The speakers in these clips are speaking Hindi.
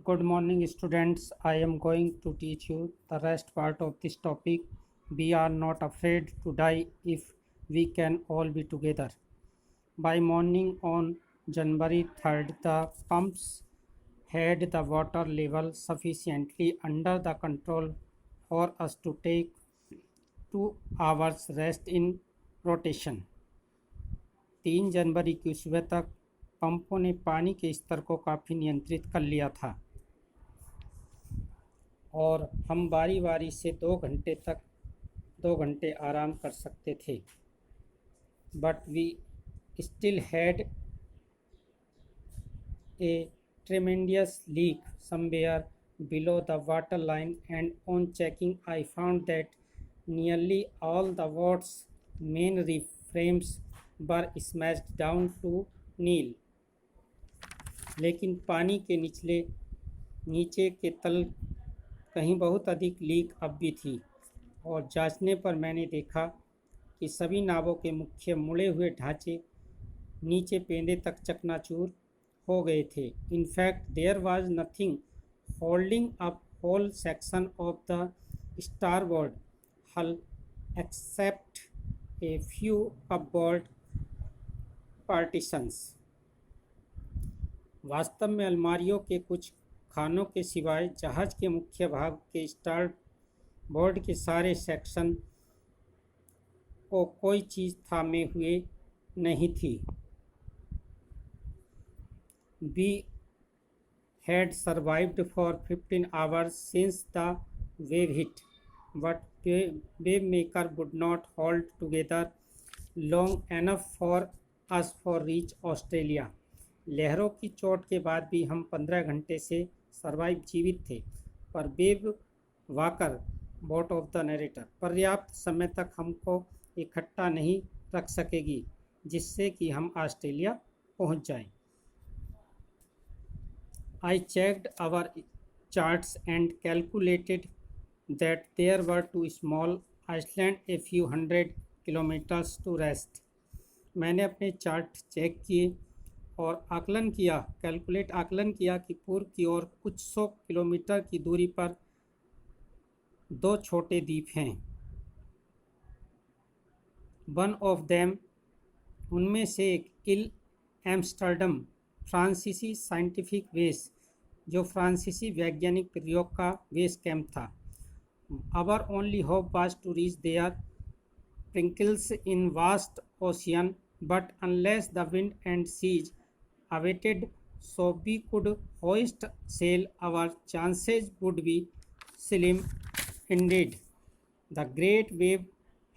Good morning, students. I am going to teach you the rest part of this topic. We are not afraid to die if we can all be together. By morning on January 3rd, the pumps had the water level sufficiently under the control for us to take 2 hours rest in rotation. 3 जनवरी की सुबह तक पंपों ने पानी के स्तर को काफ़ी नियंत्रित कर लिया था और हम बारी बारी से 2 घंटे आराम कर सकते थे, but we still had a tremendous leak somewhere below the water line, and on checking I found that nearly all the boat's main reef frames were smashed down to nil. लेकिन पानी के नीचे के तल कहीं बहुत अधिक लीक अब भी थी, और जांचने पर मैंने देखा कि सभी नावों के मुख्य मुड़े हुए ढांचे नीचे पेंदे तक चकनाचूर हो गए थे. In fact, there was nothing holding up whole section of the starboard hull except a few cupboard partitions. वास्तव में अलमारियों के कुछ खानों के सिवाय जहाज के मुख्य भाग के स्टारबोर्ड के सारे सेक्शन को कोई चीज़ थामे हुए नहीं थी. We had survived for 15 hours since the wave hit, but wave maker would not hold together long enough for us for reach Australia. लहरों की चोट के बाद भी हम 15 घंटे से सर्वाइव जीवित थे, पर wave walker boat of the narrator पर्याप्त समय तक हमको इकट्ठा नहीं रख सकेगी जिससे कि हम ऑस्ट्रेलिया पहुंच जाएं. I checked our charts and calculated that there were 2 small islands a few hundred kilometers to rest. मैंने अपने चार्ट चेक किए और आकलन किया कि पूर्व की ओर कुछ 100 किलोमीटर की दूरी पर 2 छोटे द्वीप हैं. वन ऑफ देम, उनमें से एक इल एम्स्टर्डम फ्रांसीसी साइंटिफिक बेस, जो फ्रांसीसी वैज्ञानिक प्रयोग का बेस कैंप था. Our only hope was to reach their pinnacles in vast ocean, but unless the wind and seas abated so we could hoist sail, our chances would be slim indeed. The great wave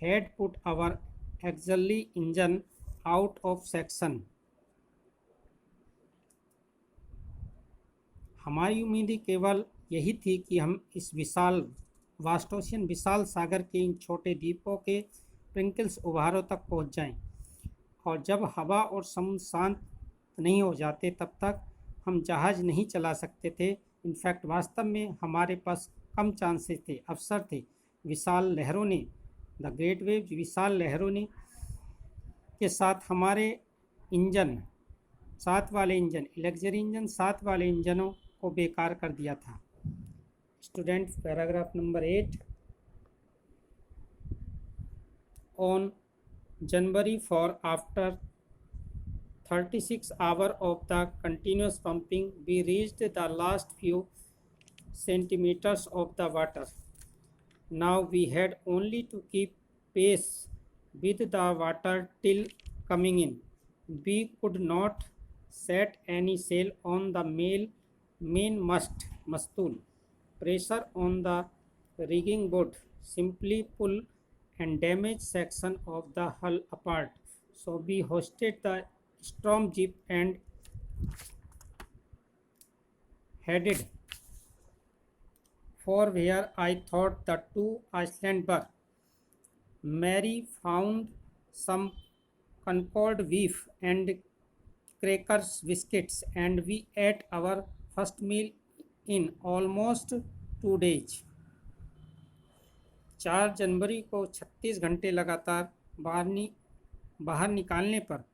had put our auxiliary engine out of section. हमारी उम्मीद केवल यही थी कि हम इस विशाल सागर के इन छोटे द्वीपों के प्रिंकल्स उभारों तक पहुंच जाएं, और जब हवा और समुद्र शांत नहीं हो जाते तब तक हम जहाज नहीं चला सकते थे. इनफैक्ट वास्तव में हमारे पास कम चांसेस थे, अवसर थे. विशाल लहरों ने के साथ हमारे साथ वाले इंजनों को बेकार कर दिया था. Student, paragraph number 8. On January 4, after 36 hours of the continuous pumping, we reached the last few centimeters of the water. Now we had only to keep pace with the water till coming in. We could not set any sail on the main mast-tool. Pressure on the rigging would simply pull and damage section of the hull apart. So we hoisted the storm jeep and headed for where I thought the 2 islands were. Mary found some Concord beef and crackers biscuits, and we ate our first meal in almost 2 days. 4 जनवरी को 36 घंटे लगातार बाहर निकालने पर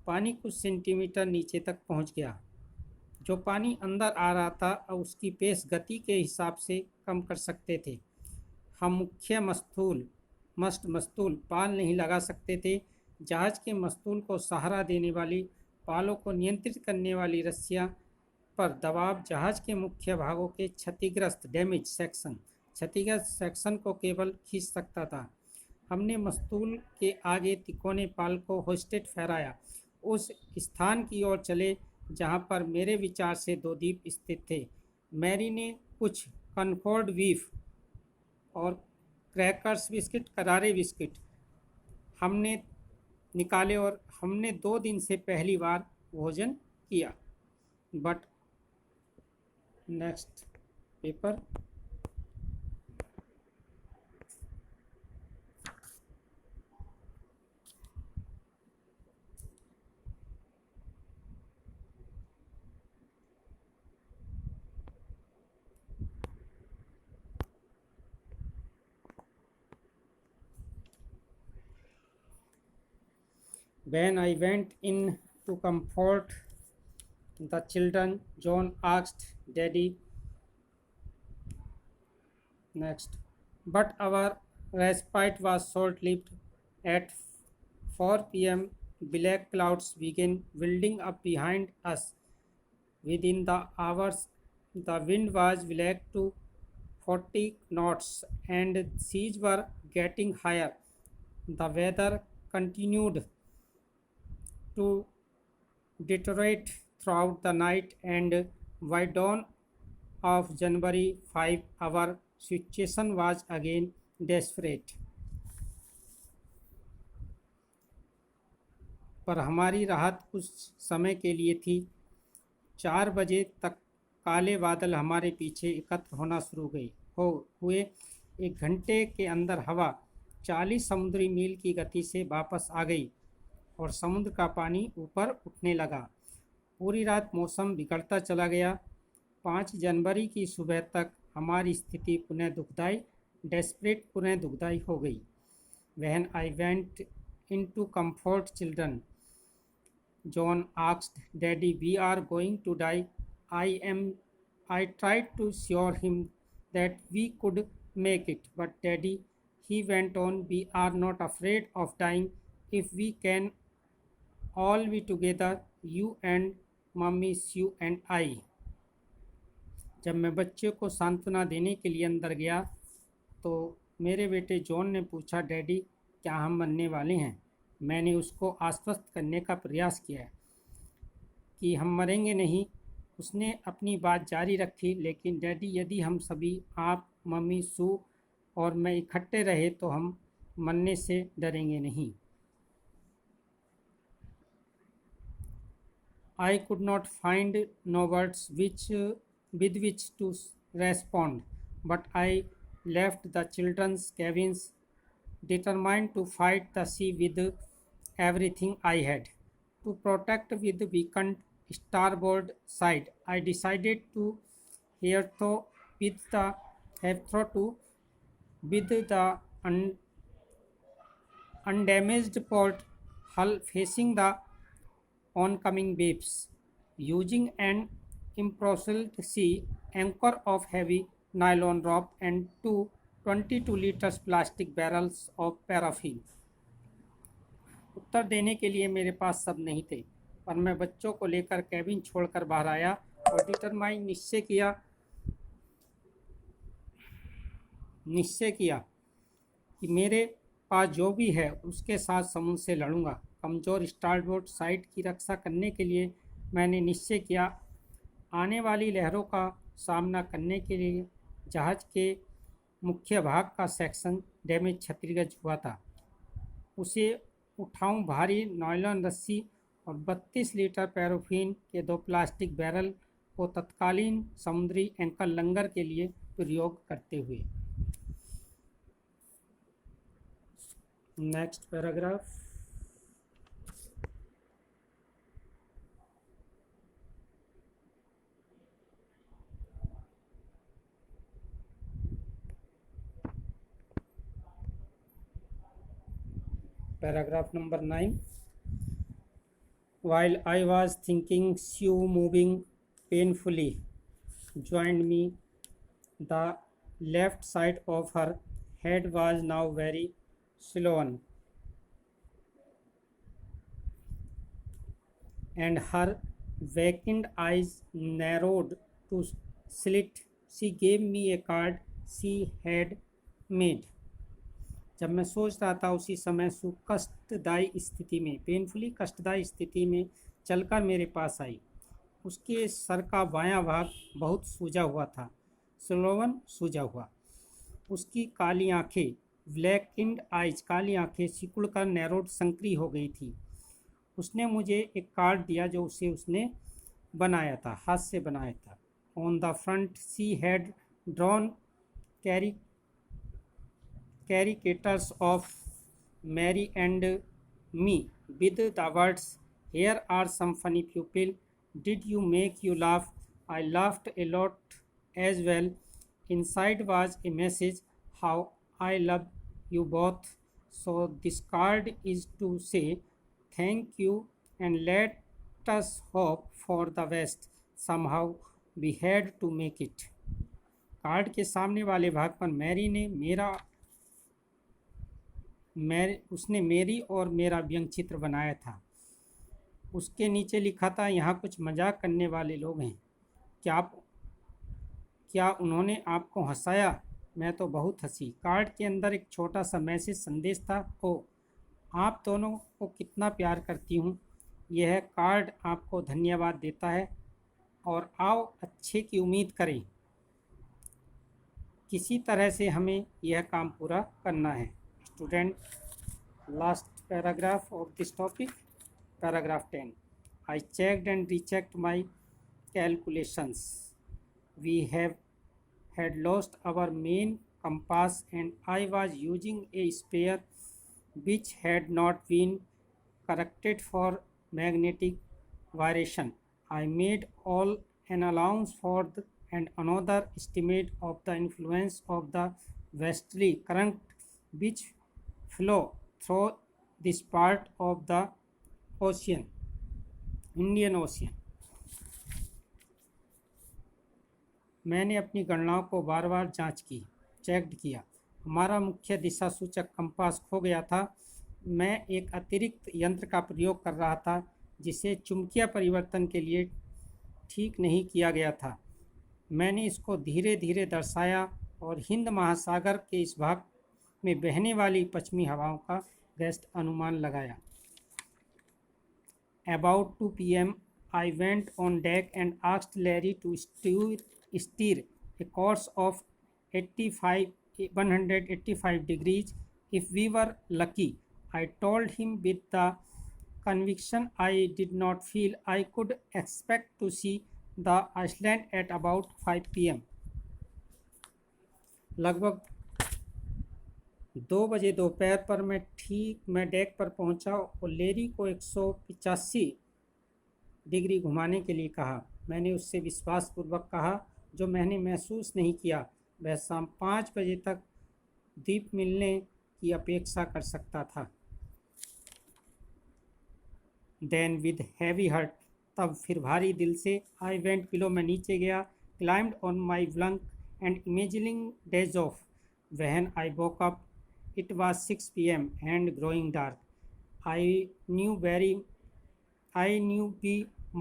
पानी कुछ सेंटीमीटर नीचे तक पहुंच गया. जो पानी अंदर आ रहा था अब उसकी पेश गति के हिसाब से कम कर सकते थे। हम मुख्य मस्तूल पाल नहीं लगा सकते थे। जहाज के मस्तूल को सहारा देने वाली पालों को नियंत्रित करने वाली रस्सियां पर दबाव जहाज के मुख्य भागों के क्षतिग्रस्त सेक्शन को केवल खींच सकता था। हमने मस्तूल के आगे तिकोने पाल को होस्टेड फहराया, उस स्थान की ओर चले जहां पर मेरे विचार से दो द्वीप स्थित थे। मैरी ने कुछ कनफोर्ड बीफ और क्रैकर्स बिस्किट करारे बिस्किट हमने निकाले और हमने 2 दिन से पहली बार भोजन किया। But next paper. When I went in to comfort the children, John asked Daddy next. But our respite was short lived. At 4 p.m., black clouds began building up behind us. Within the hours, the wind was black to 40 knots and seas were getting higher. The weather continued to deteriorate throughout the night, and by dawn of January 5, our situation was again desperate. पर हमारी राहत कुछ समय के लिए थी। 4 बजे तक काले बादल हमारे पीछे एकत्र होना शुरू हुए। 1 घंटे के अंदर हवा 40 समुद्री मील की गति से वापस आ गई और समुद्र का पानी ऊपर उठने लगा। पूरी रात मौसम बिगड़ता चला गया। 5 जनवरी की सुबह तक हमारी स्थिति पुनः दुखदाई हो गई। When I went in to comfort children, John asked Daddy, "We are going to die." I tried to assure him that we could make it, but Daddy, he went on, "We are not afraid of dying if we can all be together, you and Mummy, you and I." जब मैं बच्चे को सांत्वना देने के लिए अंदर गया तो मेरे बेटे जॉन ने पूछा, "डैडी, क्या हम मरने वाले हैं?" मैंने उसको आश्वस्त करने का प्रयास किया कि हम मरेंगे नहीं। उसने अपनी बात जारी रखी, "लेकिन डैडी, यदि हम सभी, आप, मम्मी, सू और मैं इकट्ठे रहे तो हम मरने से डरेंगे नहीं। I could not find no words with which to respond, but I left the children's cabins, determined to fight the sea with everything I had. To protect with the weakened starboard side, I decided to hearthrow with the undamaged port hull facing the oncoming waves, using an improved sea anchor of heavy nylon rope and two 22 liters plastic barrels of paraffin. उत्तर देने के लिए मेरे पास सब नहीं थे, पर मैं बच्चों को लेकर कैबिन छोड़कर बाहर आया और डिटरमाइन निश्चय किया कि मेरे पास जो भी है उसके साथ समुद्र से लड़ूंगा। कमज़ोर स्टारबोर्ड साइड की रक्षा करने के लिए मैंने निश्चय किया। आने वाली लहरों का सामना करने के लिए जहाज़ के मुख्य भाग का सेक्शन डैमेज क्षतिग्रस्त हुआ था। उसे उठाऊं भारी नायलॉन रस्सी और 32 लीटर पैराफिन के 2 प्लास्टिक बैरल को तत्कालीन समुद्री एंकर लंगर के लिए प्रयोग करते हुए। Next paragraph. Paragraph number 9. While I was thinking, Sue moving painfully joined me. The left side of her head was now very swollen, and her vacant eyes narrowed to slit. She gave me a card she had made. जब मैं सोच रहा था उसी समय सु कष्टदायी स्थिति में, पेनफुली कष्टदायी स्थिति में चलकर मेरे पास आई। उसके सर का बायां भाग बहुत सूजा हुआ था, स्लोवन सूजा हुआ। उसकी काली आंखें, ब्लैक-इंड आइज, काली आंखें सिकुड़कर नैरोड संकरी हो गई थी। उसने मुझे एक कार्ड दिया जो उसने बनाया था, हाथ से बनाया था। On the front she had drawn caricatures of Mary and me with the words, "Here are some funny people. Did you make you laugh?" I laughed a lot as well. Inside was a message, "How I love you both." So this card is to say thank you and let us hope for the best. Somehow we had to make it. Card के सामने वाले भाग पर मैरी ने उसने मेरी और मेरा व्यंग चित्र बनाया था। उसके नीचे लिखा था, यहाँ कुछ मजाक करने वाले लोग हैं। क्या उन्होंने आपको हंसाया? मैं तो बहुत हंसी। कार्ड के अंदर एक छोटा सा मैसेज संदेश था, ओ आप दोनों को कितना प्यार करती हूँ। यह कार्ड आपको धन्यवाद देता है और आओ अच्छे की उम्मीद करें। किसी तरह से हमें यह काम पूरा करना है। Student, last paragraph of this topic, paragraph 10. I checked and rechecked my calculations. We had lost our main compass and I was using a spare which had not been corrected for magnetic variation. I made all an allowance for and another estimate of the influence of the westerly current which flow through this part of the ocean, Indian Ocean. मैंने अपनी गणनाओं को बार बार जांच की, चेक्ड किया। हमारा मुख्य दिशा सूचक कंपास खो गया था। मैं एक अतिरिक्त यंत्र का प्रयोग कर रहा था जिसे चुंबकीय परिवर्तन के लिए ठीक नहीं किया गया था। मैंने इसको धीरे धीरे दर्शाया और हिंद महासागर के इस भाग में बहने वाली पश्चिमी हवाओं का बेस्ट अनुमान लगाया। About 2 p.m. I went on deck and asked Larry to steer a course of 185 degrees if we were lucky. I told him with the conviction I did not feel I could expect to see the Iceland at about 5 p.m. लगभग 2 बजे दोपहर पर मैं डेक पर पहुंचा और लेरी को 185 डिग्री घुमाने के लिए कहा। मैंने उससे विश्वासपूर्वक कहा, जो मैंने महसूस नहीं किया वह शाम 5 बजे तक द्वीप मिलने की अपेक्षा कर सकता था। देन विद हैवी हार्ट, तब फिर भारी दिल से, आई वेंट बिलो, मैं नीचे गया, climbed on my bunk and imagining days off. When I woke up it was 6 p.m. and growing dark. I knew we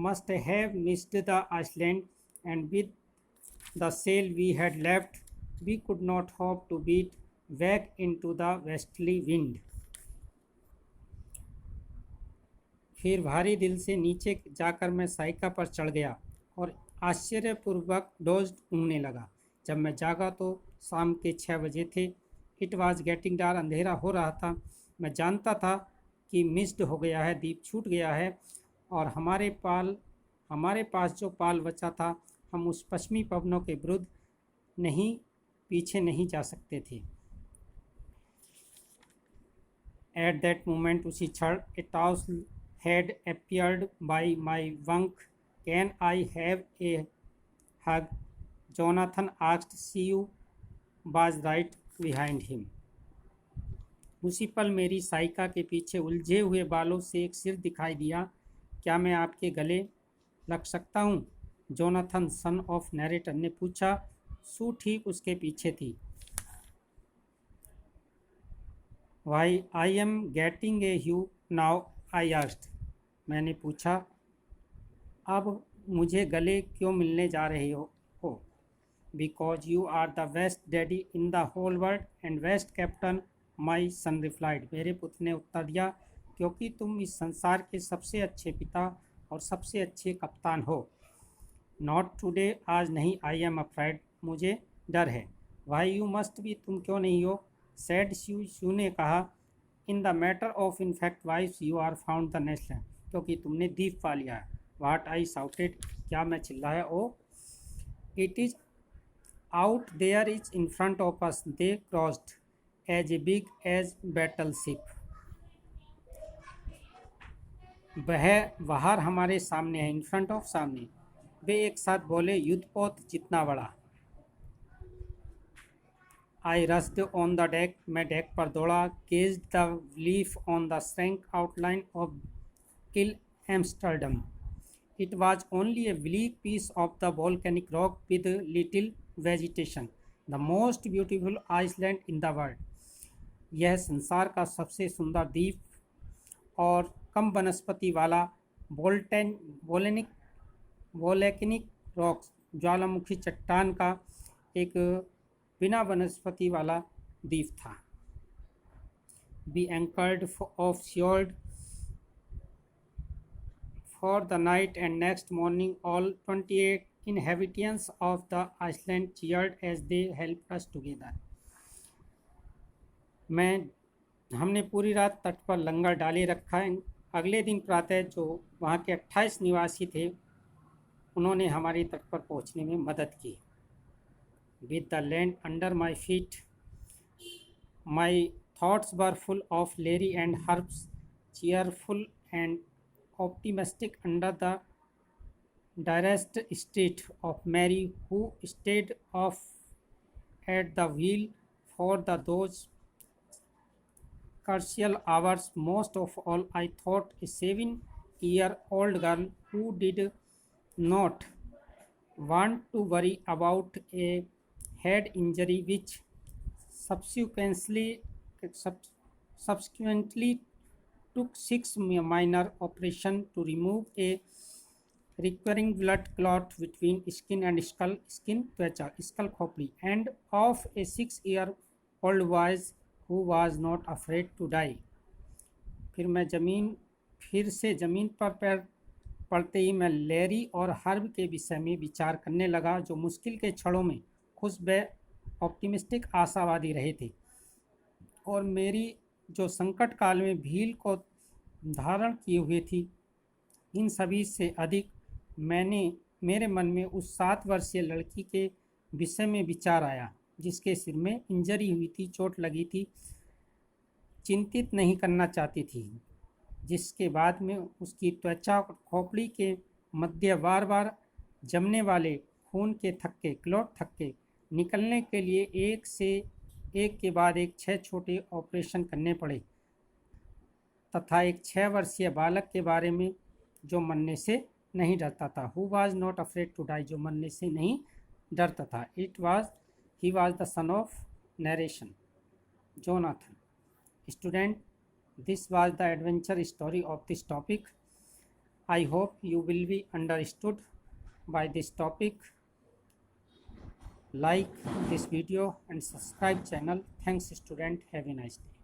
must have missed the Iceland, and with the sail we had left, we could not hope to beat back into the westerly wind. फिर भारी दिल से नीचे जाकर मैं साइका पर चढ़ गया और आश्चर्यपूर्वक डोज ऊँघने लगा। जब मैं जागा तो शाम के 6 बजे थे। इट वॉज गेटिंग डार्क, अंधेरा हो रहा था। मैं जानता था कि मिस्ड हो गया है, द्वीप छूट गया है और हमारे पास जो पाल बचा था, हम उस पश्चिमी पवनों के विरुद्ध पीछे नहीं जा सकते थे। एट दैट मोमेंट, उसी क्षण, a toss had appeared by my bunk. Can I have a hug? Jonathan asked. See you was right behind him. उसी पल मेरी साइका के पीछे उलझे हुए बालों से एक सिर दिखाई दिया। क्या मैं आपके गले लग सकता हूँ? जोनाथन सन ऑफ नरेटर ने पूछा। सू ठीक उसके पीछे थी। Why I am getting a hue now, I asked. मैंने पूछा, अब मुझे गले क्यों मिलने जा रहे हो? Because you are the best daddy in the whole world and best captain, my son replied. मेरे पुत्र ने उत्तर दिया, क्योंकि तुम इस संसार के सबसे अच्छे पिता और सबसे अच्छे कप्तान हो। नॉट टुडे, आज नहीं, आई एम अफ्राइड, मुझे डर है। वाई यू मस्ट बी, तुम क्यों नहीं हो? सैड शू, शू ने कहा, in the matter of in fact wife you are found the national, क्योंकि तुमने दीप पा लिया है। वाट, आई साउटेड, क्या मैं चिल्लाया? Oh, it is out there, is in front of us, they crossed as a big as battle ship. वह बाहर हमारे सामने है, इन फ्रंट ऑफ, सामने। वे एक साथ बोले, युद्धपोत जितना बड़ा। आई रस्ड ऑन द डेक, मैं डेक पर दौड़ा। Gazed the leaf on the shrank outline of kill Amsterdam. It was only a bleak piece of the volcanic rock with little vegetation, the most beautiful island in the world. यह संसार का सबसे सुंदर द्वीप और कम वनस्पति वाला वोलेकनिक रॉक, ज्वालामुखी चट्टान का एक बिना वनस्पति वाला द्वीप था। We anchored offshore for the night, and next morning all 28 inhabitants of the island cheered as they helped us together. हमने पूरी रात तट पर लंगर डाले रखा। अगले दिन प्रातः जो वहाँ के 28 निवासी थे, उन्होंने हमारी तट पर पहुँचने में मदद की। With the land under my feet, my thoughts were full of Larry and Herb's, cheerful and optimistic under the direst street of Mary, who stayed off at the wheel for those crucial hours. Most of all, I thought a 7-year-old girl who did not want to worry about a head injury which subsequently took 6 minor operations to remove a recurring blood clot between skin and skull, skin त्वचा, skull खोपड़ी, and of a 6-year-old boy who was not afraid to die. फिर से ज़मीन पर पैर पड़ते ही मैं लैरी और हर्ब के विषय में विचार करने लगा, जो मुश्किल के क्षणों में खुश व ऑप्टिमिस्टिक आशावादी रहे थे, और मेरी जो संकट काल में भील को धारण किए हुए थी। इन सभी से अधिक मेरे मन में उस 7 वर्षीय लड़की के विषय में विचार आया, जिसके सिर में इंजरी हुई थी, चोट लगी थी, चिंतित नहीं करना चाहती थी, जिसके बाद में उसकी त्वचा और खोपड़ी के मध्य बार बार जमने वाले खून के थक्के निकलने के लिए एक के बाद एक 6 छोटे ऑपरेशन करने पड़े, तथा एक 6 वर्षीय बालक के बारे में जो मरने से नहीं डरता था। Who was not afraid to die, जो मरने से नहीं डरता था। He was the son of narration, Jonathan. Student, this was the adventure story of this topic. I hope you will be understood by this topic. Like this video and subscribe channel. Thanks student. Have a nice day.